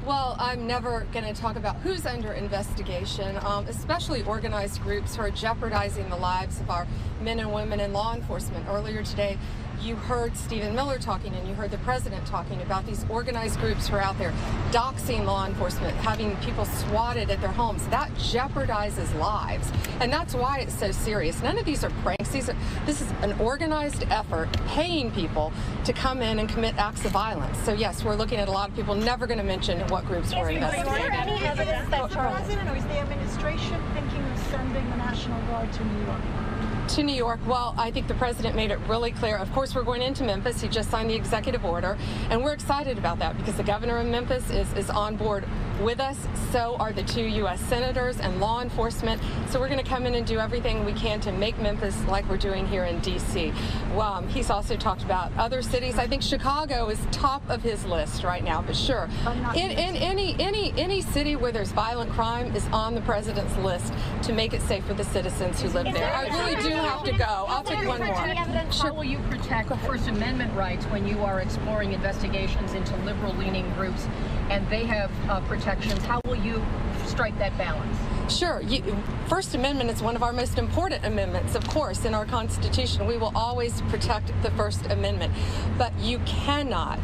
Well, I'm never going to talk about who's under investigation, especially organized groups who are jeopardizing the lives of our men and women in law enforcement. Earlier today, you heard Stephen Miller talking and you heard the president talking about these organized groups who are out there doxing law enforcement, having people swatted at their homes. That jeopardizes lives. And that's why it's so serious. None of these are pranks. This is an organized effort paying people to come in and commit acts of violence. So yes, we're looking at a lot of people, never going to mention what groups we're investigating. Is there any evidence that the president or is the administration thinking of sending the National Guard to New York? To New York, well, I think the president made it really clear. Of course, we're going into Memphis. He just signed the executive order, and we're excited about that because the governor of Memphis is on board with us. So are the 2 U.S. senators and law enforcement. So we're going to come in and do everything we can to make Memphis like we're doing here in D.C. He's also talked about other cities. I think Chicago is top of his list right now, but sure, in any city where there's violent crime is on the president's list to make it safe for the citizens who live there. I really do have to go. I'll take one more. How will you protect First Amendment rights when you are exploring investigations into liberal-leaning groups and they have protections? How will you strike that balance? Sure. First Amendment is one of our most important amendments, of course, in our Constitution. We will always protect the First Amendment. But you cannot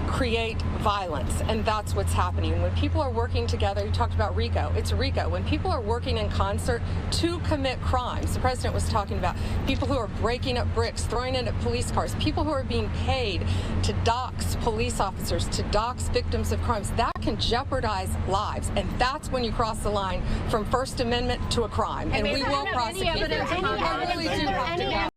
create violence, and that's what's happening. When people are working together, you talked about RICO, it's RICO. When people are working in concert to commit crimes, the president was talking about people who are breaking up bricks, throwing it at police cars, people who are being paid to dox police officers, to dox victims of crimes, that can jeopardize lives, and that's when you cross the line from First Amendment to a crime, and we will prosecute. I really do have to go.